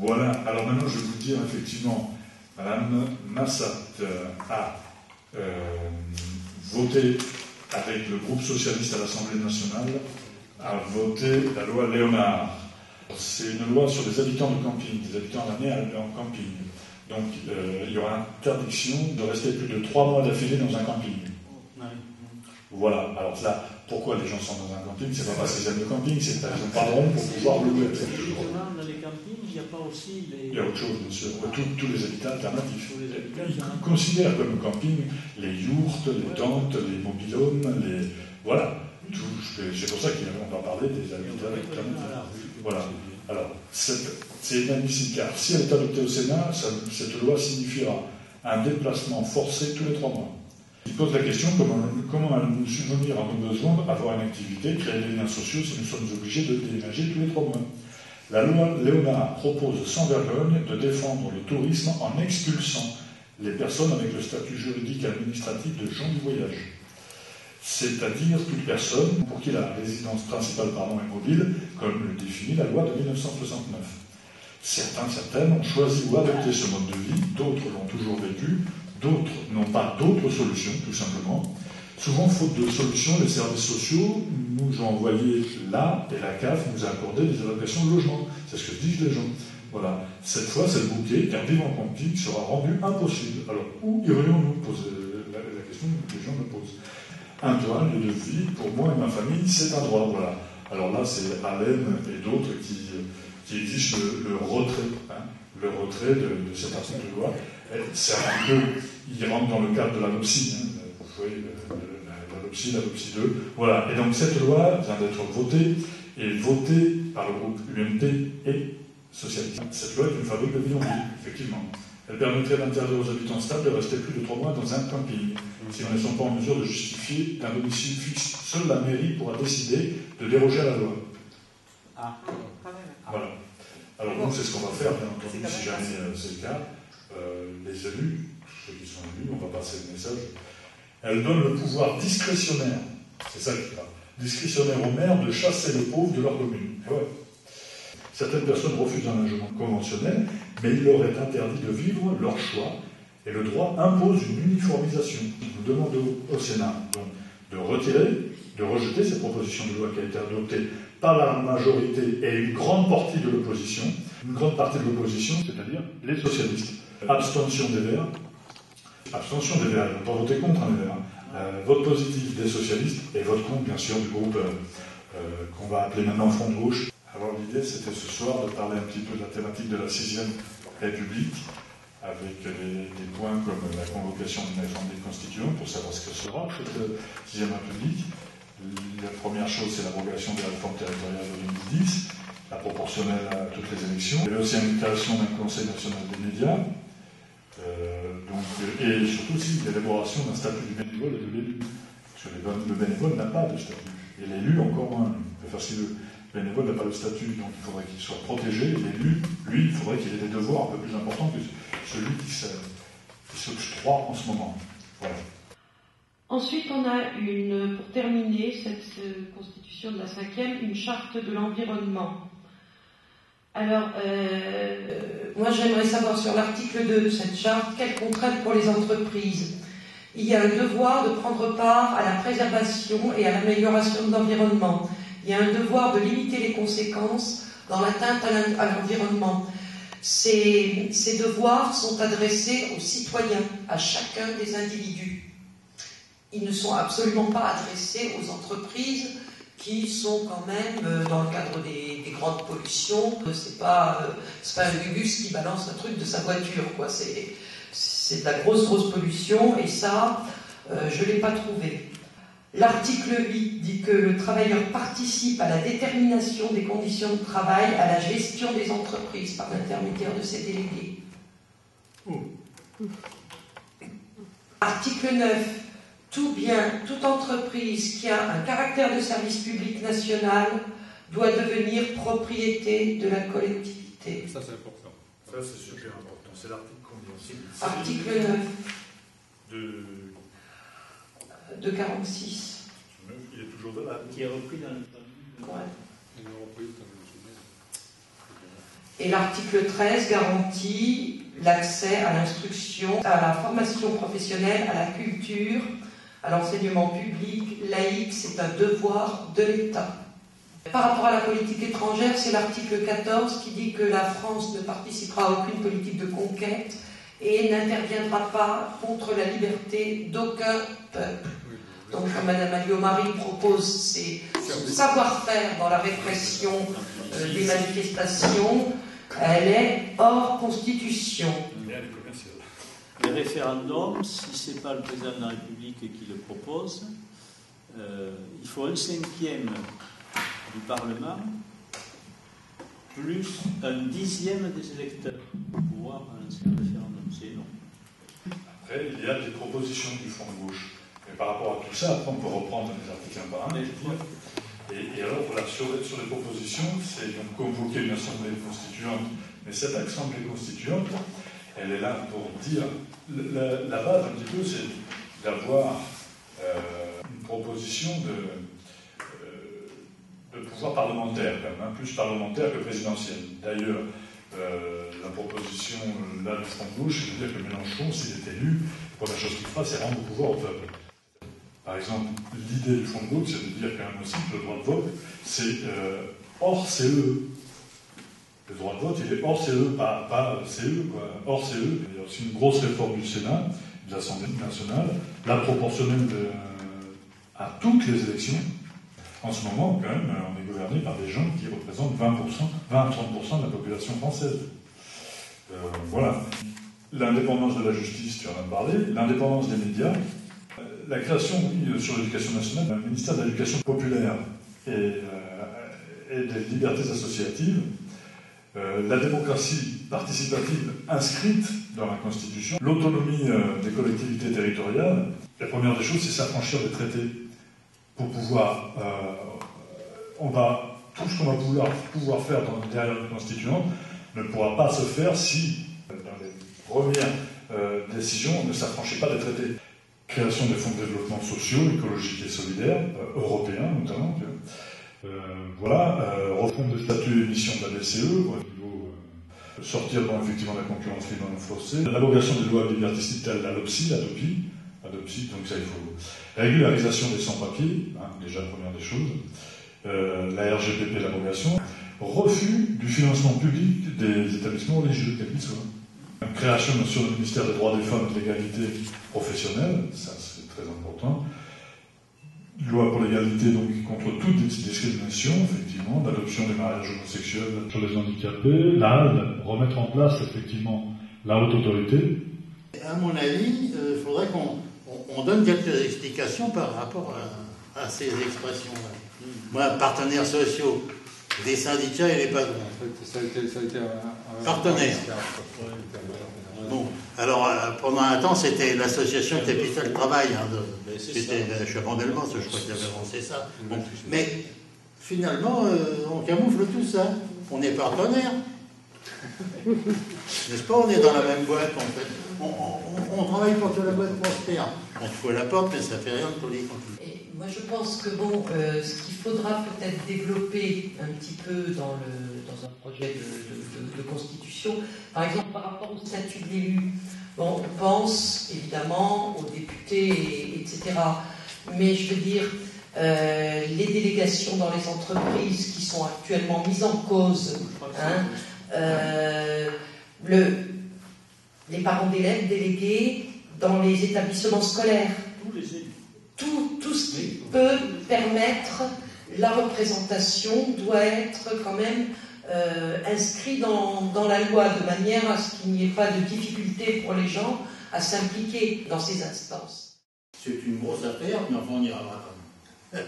Voilà, alors maintenant je vais vous dire effectivement, Madame Massat a voté avec le groupe socialiste à l'Assemblée nationale, a voté la loi Léonard. C'est une loi sur les habitants de camping, des habitants à l'année en camping. Donc il y aura interdiction de rester plus de 3 mois d'affilée dans un camping. Voilà, alors là, pourquoi les gens sont dans un camping? C'est pas parce qu'ils aiment le camping, c'est parce qu'ils n'ont pas de rond pour pouvoir louer. Dans les campings, il n'y a pas aussi les... Il y a autre chose, bien sûr. Tous les habitats alternatifs. Ils considèrent comme camping les yourtes, les tentes, les mobilhomes, les... Voilà. C'est pour ça qu'on va parler des habitats alternatifs. Voilà. Alors, c'est inadmissible, car si elle est adoptée au Sénat, cette loi signifiera un déplacement forcé tous les 3 mois. Il pose la question comment allons-nous subvenir à nos besoins, avoir une activité, créer des liens sociaux si nous sommes obligés de déménager tous les 3 mois. La loi Léonard propose sans vergogne de défendre le tourisme en expulsant les personnes avec le statut juridique et administratif de gens du voyage. C'est-à-dire toute personne pour qui la résidence principale est mobile, comme le définit la loi de 1969. Certaines ont choisi ou adopté ce mode de vie, d'autres l'ont toujours vécu, d'autres n'ont pas d'autres solutions, tout simplement. Souvent, faute de solutions, les services sociaux nous ont envoyé là, et la CAF nous a accordé des allocations de logement. C'est ce que disent les gens. Voilà. Cette fois, c'est le bouquet, car vivre en camping sera rendu impossible. Alors, où irions-nous poser la question que les gens me posent. Un toit, un lieu de vie, pour moi et ma famille, c'est un droit. Voilà. Alors là, c'est Allen et d'autres qui exigent le retrait. Le retrait de cet article de loi. C'est un peu, il rentre dans le cadre de l'ANOPSI. Vous voyez, l'ANOPSI 2. Voilà. Et donc cette loi vient d'être votée par le groupe UMP et socialiste. Cette loi est une fabrique de bidonvilles, effectivement. Elle permettrait d'interdire aux habitants stables de rester plus de 3 mois dans un camping, si on ne sont pas en mesure de justifier d'un domicile fixe. Seule la mairie pourra décider de déroger à la loi. Ah, voilà. Alors nous, c'est ce qu'on va faire, bien entendu, si jamais c'est le cas. Les élus, ceux qui sont élus, on va passer le message. Elle donne le pouvoir discrétionnaire, c'est ça qui va, discrétionnaire aux maires de chasser les pauvres de leur commune. Ouais. Certaines personnes refusent un logement conventionnel, mais il leur est interdit de vivre leur choix, et le droit impose une uniformisation. Nous demandons au Sénat donc, de rejeter cette proposition de loi qui a été adoptée par la majorité et une grande partie de l'opposition. Une grande partie de l'opposition, c'est-à-dire les socialistes. Abstention des Verts. Abstention des Verts, ils n'ont pas voté contre les Verts. Vote positif des socialistes et vote contre, bien sûr, du groupe qu'on va appeler maintenant Front de Gauche. Alors l'idée, c'était ce soir de parler un petit peu de la thématique de la 6e République, avec des points comme la convocation d'une assemblée constituante pour savoir ce que sera cette 6e République. La première chose, c'est l'abrogation de la réforme territoriale de 2010, la proportionnelle à toutes les élections. Il y avait aussi une création d'un Conseil national des médias, et surtout aussi l'élaboration d'un statut du bénévole et de l'élu. Parce que le bénévole n'a pas de statut, et l'élu encore moins. Parce que le bénévole n'a pas de statut, donc il faudrait qu'il soit protégé. L'élu, lui, il faudrait qu'il ait des devoirs un peu plus importants que celui qui s'octroie en ce moment. Voilà. Ensuite, on a pour terminer cette constitution de la 5e, une charte de l'environnement. Alors, moi j'aimerais savoir sur l'article 2 de cette charte, quelles contraintes pour les entreprises. Il y a un devoir de prendre part à la préservation et à l'amélioration de l'environnement. Il y a un devoir de limiter les conséquences dans l'atteinte à l'environnement. Ces devoirs sont adressés aux citoyens, à chacun des individus. Ils ne sont absolument pas adressés aux entreprises qui sont quand même dans le cadre des grandes pollutions. C'est pas un Gugus qui balance un truc de sa voiture, quoi. C'est de la grosse pollution, et ça, je ne l'ai pas trouvé. L'article 8 dit que le travailleur participe à la détermination des conditions de travail, à la gestion des entreprises par l'intermédiaire de ses délégués. Article 9. Tout bien, toute entreprise qui a un caractère de service public national doit devenir propriété de la collectivité. Ça, c'est important. Ça, c'est super important. C'est l'article combien? Article 9. De 46. Il est toujours là. Qui est repris dans le... Ouais. Ils l'ont repris dans le... Et l'article 13 garantit l'accès à l'instruction, à la formation professionnelle, à la culture, à l'enseignement public, laïque, c'est un devoir de l'État. Par rapport à la politique étrangère, c'est l'article 14 qui dit que la France ne participera à aucune politique de conquête et n'interviendra pas contre la liberté d'aucun peuple. Donc, comme Mme Alliot-Marie propose son savoir-faire dans la répression des manifestations, elle est hors constitution. Les référendums, si ce n'est pas le président de la République qui le propose, il faut 1/5 du Parlement plus 1/10 des électeurs pour pouvoir lancer un référendum. C'est énorme. Après, il y a des propositions du Front de gauche. Mais par rapport à tout ça, après, on peut reprendre les articles un par un. Et alors, voilà, sur les propositions, c'est donc convoquer une assemblée constituante. Mais cette assemblée constituante, elle est là pour dire... La base, un petit peu, c'est d'avoir une proposition de pouvoir parlementaire, quand même, plus parlementaire que présidentielle. D'ailleurs, la proposition là, du Front de gauche, c'est de dire que Mélenchon, s'il est élu, la première chose qu'il fera, c'est rendre le pouvoir au peuple. Par exemple, l'idée du Front de gauche, c'est de dire quand même aussi que le droit de vote, c'est hors CE. Le droit de vote, il est hors CE, pas CE, quoi. Hors CE. Il y a aussi une grosse réforme du Sénat, de l'Assemblée nationale, la proportionnelle à toutes les élections. En ce moment, quand même, on est gouverné par des gens qui représentent 20 à 30% de la population française. Voilà. L'indépendance de la justice, tu en as parlé. L'indépendance des médias. La création, oui, sur l'éducation nationale, d'un ministère de l'éducation populaire et des libertés associatives. La démocratie participative inscrite dans la Constitution. L'autonomie des collectivités territoriales. La première des choses, c'est s'affranchir des traités. Pour pouvoir, tout ce qu'on va pouvoir faire derrière une constituante ne pourra pas se faire si, dans les premières décisions, on ne s'affranchit pas des traités. Création des fonds de développement sociaux, écologiques et solidaires, européens notamment. Refonte des statuts et missions de la BCE, au niveau sortir effectivement de la concurrence libre non forcée. L'abrogation des lois liberticides, l'ADOPSI, donc ça il faut. Régularisation des sans-papiers, déjà la première des choses. La RGPP, l'abrogation. Refus du financement public des établissements religieux, quels qu'ils soient. Création sur le ministère des droits des femmes et de l'égalité professionnelle, ça c'est très important. Loi pour l'égalité, donc contre toute discrimination, effectivement, l'adoption des mariages homosexuels sur les handicapés, remettre en place effectivement la haute autorité. À mon avis, il faudrait qu'on donne quelques explications par rapport à ces expressions-là. Moi, partenaires sociaux, des syndicats et les patrons. Ça a été partenaires. Bon, alors pendant un temps, c'était l'association Capital Travail. C'était Chaban-Delmas, je crois qu'il avait avancé ça. Bon. Mais finalement, on camoufle tout ça. On est partenaires. N'est-ce pas? On est dans la même boîte, en fait. On travaille pour que la boîte prospère. On fout à la porte, mais ça fait rien de coller. Et moi, je pense que ce qu'il faudra peut-être développer un petit peu dans un projet de constitution, par exemple par rapport au statut de l'élu, on pense évidemment aux députés, etc. Mais je veux dire, les délégations dans les entreprises qui sont actuellement mises en cause, les parents d'élèves délégués dans les établissements scolaires. Tout ce qui peut permettre la représentation doit être quand même inscrit dans la loi de manière à ce qu'il n'y ait pas de difficulté pour les gens à s'impliquer dans ces instances. C'est une grosse affaire, mais enfin on y arrivera quand même.